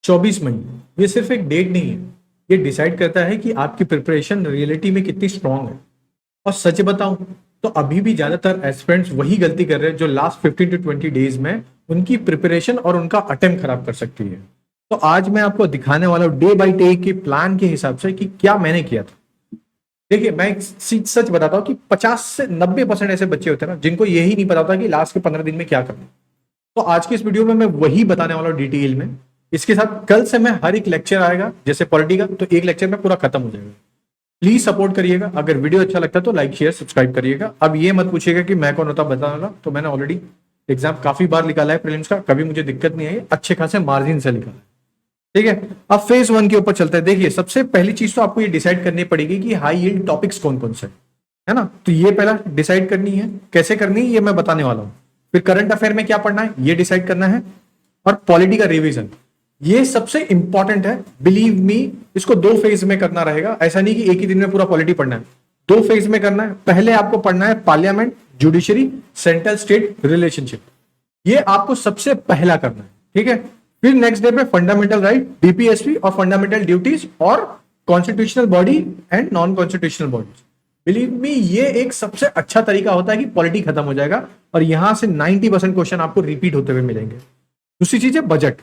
24 मई। ये सिर्फ एक डेट नहीं है, ये डिसाइड करता है कि आपकी प्रिपरेशन रियलिटी में कितनी स्ट्रांग है। और सच बताऊं तो अभी भी ज्यादातर एस्पिरेंट्स वही गलती कर रहे हैं जो लास्ट 15 to 20 डेज में उनकी प्रिपरेशन और उनका अटेम्प्ट खराब कर सकती है। तो आज मैं आपको दिखाने वाला हूं डे बाई डे के प्लान के हिसाब से कि क्या मैंने किया था। देखिए, मैं एक सच बताता हूँ कि 50 से 90% ऐसे बच्चे होते हैं ना जिनको यही नहीं पता होता कि लास्ट के 15 दिन में क्या करना। तो आज की इस वीडियो में मैं वही बताने वाला हूँ डिटेल में। इसके साथ कल से मैं हर एक लेक्चर आएगा, जैसे पॉलिटी का, तो एक लेक्चर में पूरा खत्म हो जाएगा। प्लीज सपोर्ट करिएगा। अगर वीडियो अच्छा लगता है तो लाइक शेयर सब्सक्राइब करिएगा। अब ये मत पूछिएगा कि मैं कौन होता बताने वाला, तो मैंने ऑलरेडी एग्जाम काफी बार निकाला है प्रीलिम्स का, कभी मुझे दिक्कत नहीं आई, अच्छे खासे मार्जिन से निकाला है। ठीक है, अब फेज 1 के ऊपर चलते हैं। देखिए, सबसे पहली चीज तो आपको ये डिसाइड करनी पड़ेगी कि हाई यील्ड टॉपिक्स कौन कौन से है ना। तो ये पहला डिसाइड करनी है, कैसे करनी है ये मैं बताने वाला हूं। फिर करंट अफेयर में क्या पढ़ना है ये डिसाइड करना है, और पॉलिटी का रिवीजन ये सबसे इंपॉर्टेंट है। बिलीव मी, इसको 2 फेज में करना रहेगा। ऐसा नहीं कि एक ही दिन में पूरा पॉलिटी पढ़ना है, 2 फेज में करना है। पहले आपको पढ़ना है parliament, judiciary, central state relationship, ये आपको सबसे पहला करना है। ठीक है, फिर नेक्स्ट डे पे फंडामेंटल राइट, डीपीएसपी और फंडामेंटल ड्यूटीज और constitutional body and non constitutional bodies. Believe me, ये एक सबसे अच्छा तरीका होता है कि पॉलिटी खत्म हो जाएगा और यहां से 90% क्वेश्चन आपको रिपीट होते हुए मिलेंगे। दूसरी चीज है बजट।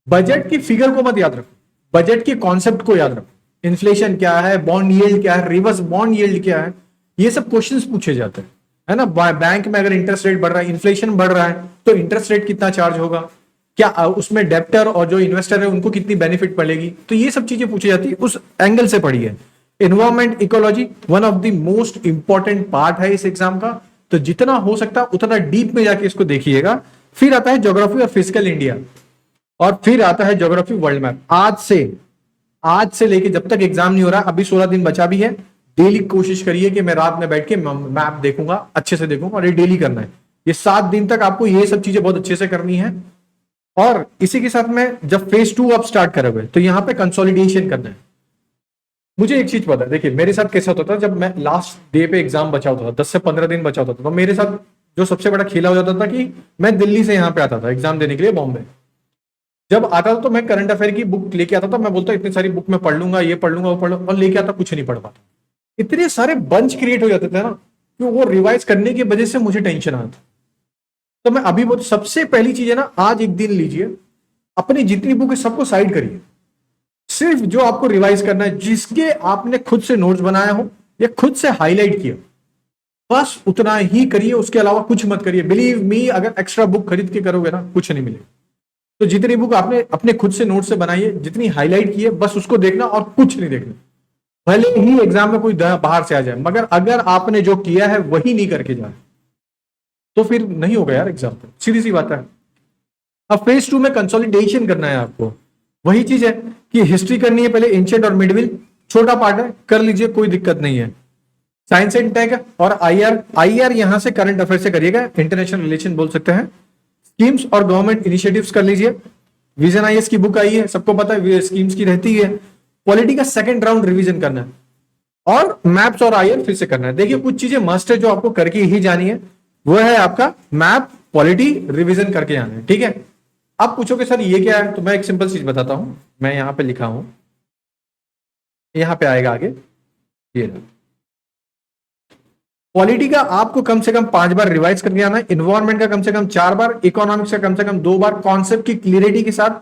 बजट की फिगर को मत याद रखो, बजट के कॉन्सेप्ट को याद रखो। इन्फ्लेशन क्या है, बॉन्ड यील्ड क्या है, रिवर्स बॉन्ड यील्ड क्या है, ये सब क्वेश्चंस पूछे जाते हैं, है ना। बैंक में अगर इंटरेस्ट रेट बढ़ रहा है, इन्फ्लेशन बढ़ रहा है, तो इंटरेस्ट रेट कितना चार्ज होगा, क्या उसमें डेप्टर और जो इन्वेस्टर है उनको कितनी बेनिफिट पड़ेगी, तो ये सब चीजें पूछी जाती है, उस एंगल से पढ़िए। Environment ecology one of the most important part है इस एग्जाम का, तो जितना हो सकता है उतना डीप में जाके इसको देखिएगा। फिर आता है ज्योग्राफी और फिजिकल इंडिया, और फिर आता है ज्योग्राफी वर्ल्ड मैप। आज से लेके जब तक एग्जाम नहीं हो रहा, अभी 16 दिन बचा भी है, डेली कोशिश करिए कि मैं रात में बैठ के मैप देखूंगा, अच्छे से देखूंगा, और ये डेली करना है। ये 7 दिन तक आपको ये सब चीजें बहुत अच्छे से करनी है। और इसी के साथ में जब फेज 2 आप स्टार्ट करोगे तो यहां पे कंसोलिडेशन करना है। मुझे एक चीज पता है, देखिए मेरे साथ कैसा होता था, जब मैं लास्ट डे पे एग्जाम बचा होता था, 10 से 15 दिन बचा होता था, तो मेरे साथ जो सबसे बड़ा खेला हो जाता था कि मैं दिल्ली से यहां पे आता था एग्जाम देने के लिए बॉम्बे। जब आता था तो मैं करंट अफेयर की बुक लेके आता था, मैं बोलता इतनी सारी बुक में पढ़ लूंगा, ये पढ़ लूंगा, वो पढ़ लूंगा, और लेके आता कुछ नहीं पढ़ पाता। इतने सारे बंच क्रिएट हो जाते थे ना कि वो रिवाइज करने की वजह से मुझे टेंशन आता। तो मैं अभी बहुत सबसे पहली चीज है ना, आज एक दिन लीजिए, अपनी जितनी बुक है सबको साइड करिए, सिर्फ जो आपको रिवाइज करना है, जिसके आपने खुद से नोट्स बनाया हो या खुद से हाईलाइट किया, बस उतना ही करिए, उसके अलावा कुछ मत करिए। बिलीव मी, अगर एक्स्ट्रा बुक खरीद के करोगे ना कुछ नहीं मिलेगा। तो जितनी बुक आपने अपने खुद से नोट से बनाई है, जितनी हाईलाइट की है, बस उसको देखना और कुछ नहीं देखना। भले ही एग्जाम में कोई बाहर से आ जाए, मगर अगर आपने जो किया है वही नहीं करके जाए तो फिर नहीं होगा यार एग्जाम पे, सीधी सी बात है। अब फेज 2 में कंसोलिडेशन करना है आपको। वही चीज है कि हिस्ट्री करनी है पहले, एंशिएंट और मिडविल, छोटा पार्ट है, कर लीजिए, कोई दिक्कत नहीं है। साइंस एंड टेक और आईआर यहां से करंट अफेयर से करिएगा, इंटरनेशनल रिलेशन बोल सकते हैं। स्कीम्स और गवर्नमेंट इनिशिएटिव्स कर लीजिए। विजन आईएएस की बुक आई है, सबको पता है स्कीम्स की रहती है। पॉलिटी का सेकंड राउंड रिवीजन करना है, और मैप्स और आईआर फिर से करना है। देखिए, कुछ चीजें मस्ट है जो आपको करके ही जानी है, वो है आपका मैप, पॉलिटी रिवीजन करके आना है। ठीक है, अब पूछोगे सर ये क्या है, तो मैं एक सिंपल चीज बताता हूं। मैं यहां पे लिखा हूं, यहां पे आएगा आगे, ये पॉलिटी का आपको कम से कम 5 बार रिवाइज करके आना है, इन्वायरमेंट का कम से कम 4 बार, इकोनॉमिक्स का कम से कम 2 बार, कॉन्सेप्ट की क्लियरिटी के साथ।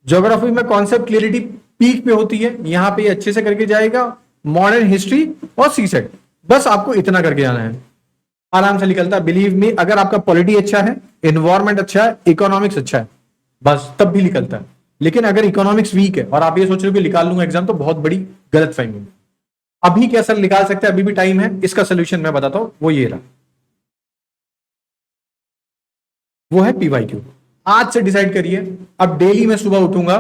ज्योग्राफी में कॉन्सेप्ट क्लियरिटी पीक पे होती है, यहां पे अच्छे से करके जाएगा। मॉडर्न हिस्ट्री और सीसेट, बस आपको इतना करके आना है, आराम से निकलता है। बिलीव मी, अगर आपका पॉलिटी अच्छा है, इन्वायरमेंट अच्छा है, इकोनॉमिक्स अच्छा है, बस तब भी निकलता है। लेकिन अगर इकोनॉमिक्स वीक है और आप ये सोच रहे हो कि निकाल लूंगा एग्जाम, तो बहुत बड़ी गलत फहमी। अभी क्या सर निकाल सकते हैं, अभी भी टाइम है, इसका सोल्यूशन मैं बताता हूं, वो ये रहा, वो है पीवाईक्यू। आज से डिसाइड करिए, अब डेली मैं सुबह उठूंगा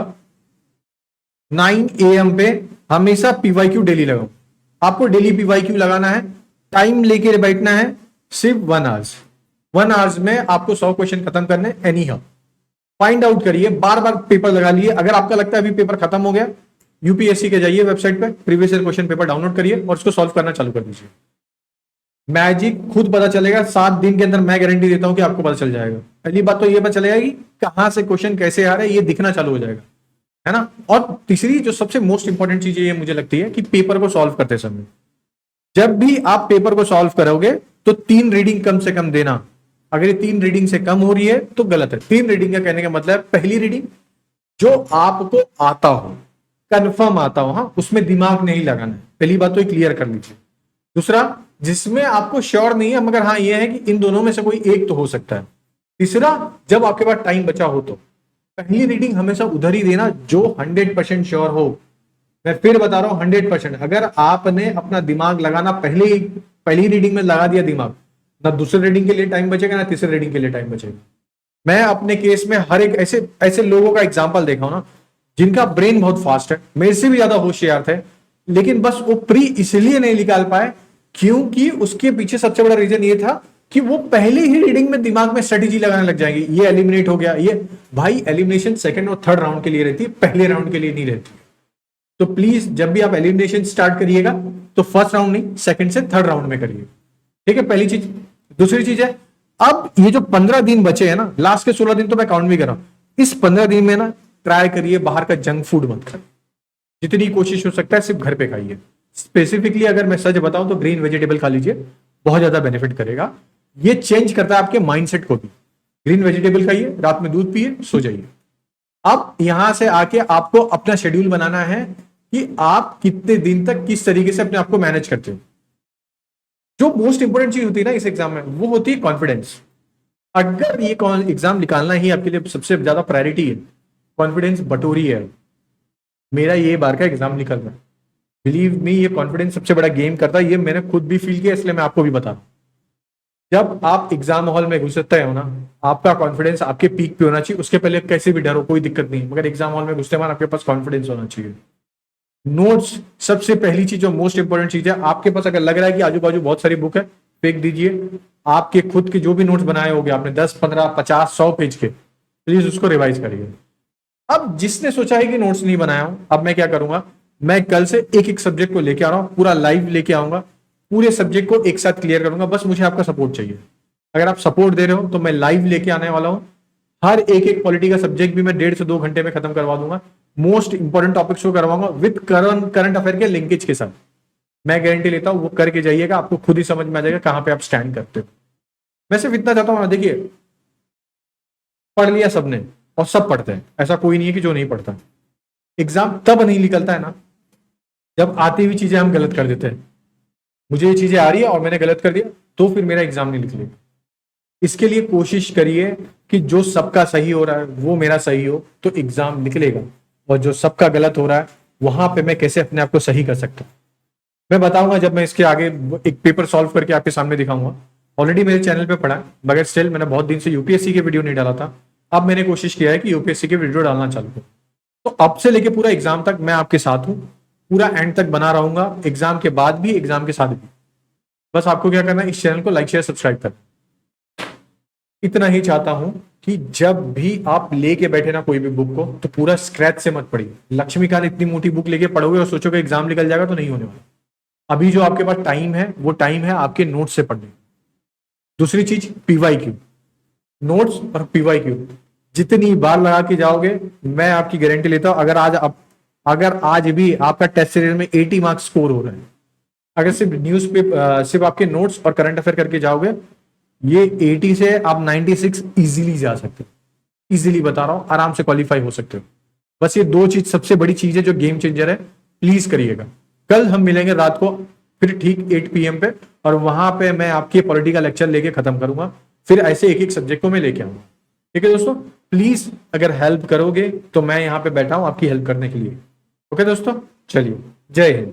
9 AM पे, हमेशा पीवाईक्यू डेली लगाऊं। आपको डेली पीवाईक्यू लगाना है, टाइम लेके बैठना है, सिर्फ 1 आवर्स। 1 आवर्स में आपको 100 क्वेश्चन खत्म करने एनी हाउ। फाइंड आउट करिए, बार बार पेपर लगा लिए। अगर आपका लगता है अभी पेपर खत्म हो गया, यूपीएससी के जाइए वेबसाइट पे, previous year question paper download करिए और उसको सॉल्व करना चालू कर दीजिए। मैजिक खुद पता चलेगा, 7 दिन के अंदर मैं गारंटी देता हूं कि आपको पता चल जाएगा। पहली बात तो ये पता चलेगा कि कहां से क्वेश्चन कैसे आ रहे हैं, ये दिखना चालू हो जाएगा। है ना। और तीसरी जो सबसे मोस्ट इंपॉर्टेंट चीज ये मुझे लगती है कि पेपर को सॉल्व करते समय जब भी आप पेपर को सॉल्व करोगे तो 3 रीडिंग कम से कम देना। अगर ये 3 रीडिंग से कम हो रही है तो गलत है। 3 रीडिंग का कहने का मतलब पहली रीडिंग जो आपको आता हो, कंफर्म आता हो, हाँ, उसमें दिमाग नहीं लगाना है। पहली बात तो ये क्लियर कर लीजिए। दूसरा, जिसमें आपको श्योर नहीं है मगर हाँ ये है कि इन दोनों में से कोई एक तो हो सकता है। तीसरा, जब आपके पास टाइम बचा हो तो पहली रीडिंग हमेशा उधर ही देना जो 100% श्योर हो। मैं फिर बता रहा हूं 100%। अगर आपने अपना दिमाग लगाना पहली रीडिंग में लगा दिया दिमाग, ना दूसरे रीडिंग के लिए टाइम बचेगा ना तीसरे रीडिंग के लिए टाइम बचेगा। मैं अपने केस में हर एक ऐसे ऐसे लोगों का एग्जाम्पल देखा हूं ना जिनका ब्रेन बहुत फास्ट है, मेरे से भी ज्यादा होशियार थे, लेकिन बस वो प्री इसलिए नहीं निकाल पाए क्योंकि उसके पीछे सबसे बड़ा रीजन ये था कि वो पहले ही रीडिंग में दिमाग में स्ट्रेटेजी लगाने लग जाएंगे। ये एलिमिनेट हो गया, ये भाई एलिमिनेशन सेकंड और थर्ड राउंड के लिए रहती है, पहले राउंड के लिए नहीं रहती। तो प्लीज जब भी आप एलिमिनेशन स्टार्ट करिएगा तो फर्स्ट राउंड नहीं, सेकंड से थर्ड राउंड में करिए। ठीक है, पहली चीज। दूसरी चीज है, अब ये जो 15 दिन बचे हैं ना, लास्ट के 16 दिन तो मैं काउंट भी कर रहा हूं, इस 15 दिन में ना ट्राई करिए बाहर का जंक फूड मत खाइए। जितनी कोशिश हो सकता है सिर्फ घर पे खाइए। स्पेसिफिकली अगर मैं सच बताऊं तो ग्रीन वेजिटेबल खा लीजिए, बहुत ज्यादा बेनिफिट करेगा। ये चेंज करता है आपके माइंडसेट को भी। ग्रीन वेजिटेबल खाइए, रात में दूध पिए, सो जाइए। अब यहां से आके आपको अपना शेड्यूल बनाना है कि आप कितने दिन तक किस तरीके से अपने आप को मैनेज करते हो। जो मोस्ट इंपोर्टेंट चीज होती है ना इस एग्जाम में, वो होती है कॉन्फिडेंस। अगर ये एग्जाम निकालना ही आपके लिए सबसे ज्यादा प्रायोरिटी है, कॉन्फिडेंस बटोरी है। मेरा ये बार का एग्जाम निकल रहा है, बिलीव मी, ये कॉन्फिडेंस सबसे बड़ा गेम करता है। ये मैंने खुद भी फील किया, इसलिए मैं आपको भी बता रहा हूं। जब आप एग्जाम हॉल में घुसते हो ना, आपका कॉन्फिडेंस आपके पीक पे होना चाहिए। उसके पहले कैसे भी डरो, कोई दिक्कत नहीं, मगर एग्जाम हॉल में घुसते वक्त आपके पास कॉन्फिडेंस होना चाहिए। नोट्स सबसे पहली चीज, जो मोस्ट इंपोर्टेंट चीज है। आपके पास अगर लग रहा है कि आजू बाजू बहुत सारी बुक है, फेंक दीजिए। आपके खुद के जो भी नोट्स बनाए होंगे आपने 10, 15, 50, 100 पेज के, प्लीज उसको रिवाइज करिए। अब जिसने सोचा है कि नोट्स नहीं बनाया हूं, अब मैं क्या करूंगा, मैं कल से एक एक सब्जेक्ट को लेके आ रहा हूं, पूरा लाइव लेके आऊंगा, पूरे सब्जेक्ट को एक साथ क्लियर करूंगा। बस मुझे आपका सपोर्ट चाहिए। अगर आप सपोर्ट दे रहे हो तो मैं लाइव लेके आने वाला हूं। हर एक पॉलिटी का सब्जेक्ट भी मैं 1.5 से 2 घंटे में खत्म करवा दूंगा। मोस्ट इंपॉर्टेंट टॉपिक्स को करवाऊंगा विद करंट अफेयर के लिंकेज के साथ। मैं गारंटी लेता हूं वो करके जाइएगा, आपको खुद ही समझ में आ जाएगा कहां पे आप स्टैंड करते हो। मैं सिर्फ इतना चाहता हूं, देखिए, पढ़ लिया सबने और सब पढ़ते हैं, ऐसा कोई नहीं है कि जो नहीं पढ़ता। एग्जाम तब नहीं निकलता है ना जब आती हुई चीजें हम गलत कर देते हैं। मुझे ये चीजें आ रही है और मैंने गलत कर दिया तो फिर मेरा एग्जाम नहीं निकलेगा। इसके लिए कोशिश करिए कि जो सबका सही हो रहा है वो मेरा सही हो, तो एग्जाम निकलेगा। और जो सबका गलत हो रहा है वहां पे मैं कैसे अपने आप को सही कर सकता हूं, मैं बताऊंगा जब मैं इसके आगे एक पेपर सॉल्व करके आपके सामने दिखाऊंगा। ऑलरेडी मेरे चैनल पे पड़ा है, मगर स्टिल मैंने बहुत दिन से यूपीएससी के वीडियो नहीं डाला था। अब मैंने कोशिश किया है कि यूपीएससी के वीडियो डालना चालू करूं। तो अब से लेके पूरा एग्जाम तक मैं आपके साथ हूं, पूरा एंड तक बना रहूंगा, एग्जाम के बाद भी, एग्जाम के साथ भी। बस आपको क्या करना है, इस चैनल को लाइक, शेयर, सब्सक्राइब करना। इतना ही चाहता हूं कि जब भी आप लेके बैठे ना कोई भी बुक को, तो पूरा स्क्रैच से मत पढ़िए। लक्ष्मीकांत इतनी मोटी बुक लेके पढ़ोगे और सोचोगे एग्जाम निकल जाएगा, तो नहीं होने वाला। अभी जो आपके पास टाइम है वो टाइम है आपके नोट्स से पढ़ने। दूसरी चीज, पीवाईक्यू, नोट्स और पीवाईक्यू जितनी बार लगा के जाओगे, मैं आपकी गारंटी लेता हूं, अगर आज भी आपका टेस्ट सीरीज में 80 मार्क्स स्कोर हो रहा है, अगर सिर्फ न्यूज पेपर, सिर्फ आपके नोट्स और करंट अफेयर करके जाओगे, ये 80 से आप 96 इजीली जा सकते हो। इजीली बता रहा हूं, आराम से क्वालिफाई हो सकते हो। बस ये 2 चीज सबसे बड़ी चीज है जो गेम चेंजर है, प्लीज करिएगा। कल हम मिलेंगे रात को फिर ठीक 8 PM पे, और वहां पे मैं आपके पॉलिटी का लेक्चर लेके खत्म करूंगा। फिर ऐसे एक एक सब्जेक्ट को मैं लेके आऊंगा। ठीक है दोस्तों, प्लीज अगर हेल्प करोगे तो मैं यहां पे बैठा हूं आपकी हेल्प करने के लिए। ओके दोस्तों, चलिए, जय हिंद।